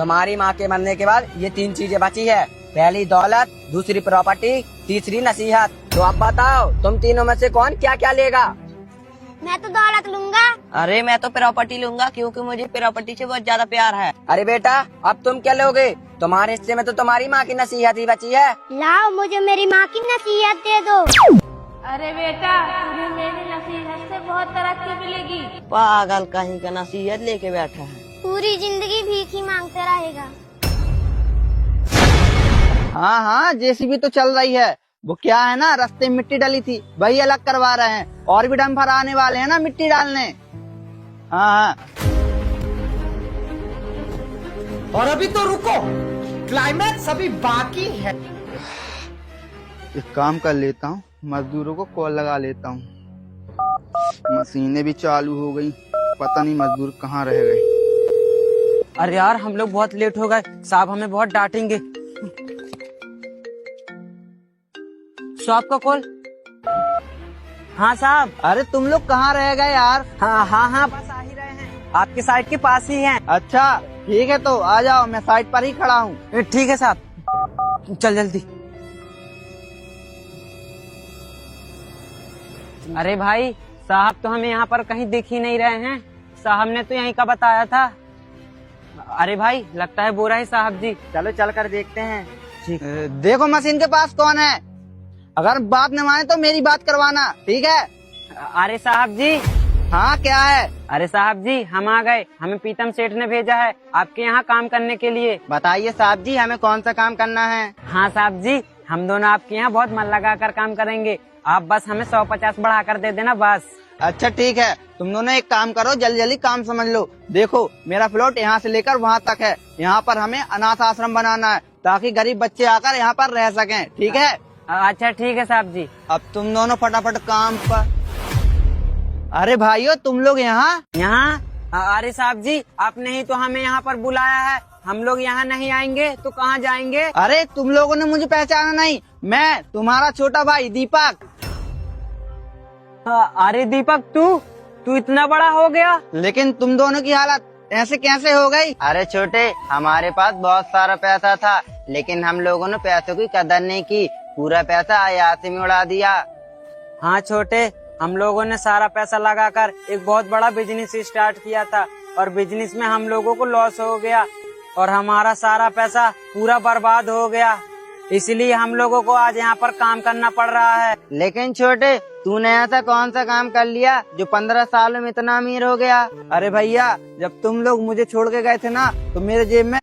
तुम्हारी माँ के मरने के बाद ये 3 चीजें बची है। पहली दौलत, दूसरी प्रॉपर्टी, तीसरी नसीहत। तो अब बताओ तुम तीनों में से कौन क्या क्या लेगा? मैं तो दौलत लूंगा। अरे मैं तो प्रॉपर्टी लूंगा क्योंकि मुझे प्रॉपर्टी से बहुत ज्यादा प्यार है। अरे बेटा अब तुम क्या लोगे? तुम्हारे हिस्से में तो तुम्हारी माँ की नसीहत ही बची है। लाओ मुझे मेरी माँ की नसीहत दे दो। अरे बेटा तुझे मेरी नसीहत से बहुत तरक्की मिलेगी। पागल कहीं का नसीहत लेके बैठा है। पूरी जिंदगी भीख ही मांगते रहेगा। हाँ हाँ, जेसीबी तो चल रही है। वो क्या है ना, रास्ते में मिट्टी डली थी, वही अलग करवा रहे हैं। और भी डंपर आने वाले हैं ना मिट्टी डालने। हाँ हाँ। और अभी तो रुको, क्लाइमैक्स अभी बाकी है। एक काम कर लेता हूँ, मजदूरों को कॉल लगा लेता हूँ। मशीनें भी चालू हो गई, पता नहीं मजदूर कहाँ रह गए। अरे यार हम लोग बहुत लेट हो गए, साहब हमें बहुत डांटेंगे। शॉप का कॉल। हाँ साहब। अरे तुम लोग कहाँ रह गए यार? हाँ बस आ ही रहे हैं, आपकी साइड के पास ही हैं। अच्छा ठीक है, तो आ जाओ, मैं साइड पर ही खड़ा हूँ। ठीक है साहब, चल जल्दी। अरे भाई साहब तो हमें यहाँ पर कहीं दिख ही नहीं रहे हैं। साहब ने तो यहीं का बताया था। अरे भाई लगता है बोरा ही साहब जी, चलो चल कर देखते हैं। ठीक। देखो मशीन के पास कौन है, अगर बात न माने तो मेरी बात करवाना, ठीक है? अरे साहब जी। हाँ क्या है? अरे साहब जी हम आ गए, हमें प्रीतम सेठ ने भेजा है आपके यहाँ काम करने के लिए। बताइए साहब जी, हमें कौन सा काम करना है? हाँ साहब जी, हम दोनों आपके यहाँ बहुत मन लगा कर काम करेंगे, आप बस हमें 150 बढ़ा कर दे देना बस। अच्छा ठीक है, तुम दोनों एक काम करो, जल्दी जल्दी काम समझ लो। देखो मेरा प्लॉट यहाँ से लेकर वहाँ तक है, यहाँ पर हमें अनाथ आश्रम बनाना है ताकि गरीब बच्चे आकर यहाँ पर रह सकें, ठीक है? अच्छा ठीक है साहब जी। अब तुम दोनों फटाफट काम पर। अरे भाइयों तुम लोग यहाँ? अरे साहब जी आपने ही तो हमें यहाँ पर बुलाया है, हम लोग यहाँ नहीं आएंगे तो कहाँ जाएंगे? अरे तुम लोगों ने मुझे पहचाना नहीं, मैं तुम्हारा छोटा भाई दीपक। अरे दीपक तू इतना बड़ा हो गया, लेकिन तुम दोनों की हालत ऐसे कैसे हो गई? अरे छोटे, हमारे पास बहुत सारा पैसा था, लेकिन हम लोगों ने पैसों की कदर नहीं की, पूरा पैसा अयासी में उड़ा दिया। हाँ छोटे, हम लोगों ने सारा पैसा लगाकर एक बहुत बड़ा बिजनेस स्टार्ट किया था और बिजनेस में हम लोगों को लॉस हो गया और हमारा सारा पैसा पूरा बर्बाद हो गया, इसलिए हम लोगों को आज यहाँ पर काम करना पड़ रहा है। लेकिन छोटे, तूने ऐसा कौन सा काम कर लिया जो 15 सालों में इतना अमीर हो गया? अरे भैया, जब तुम लोग मुझे छोड़ के गए थे ना, तो मेरे जेब में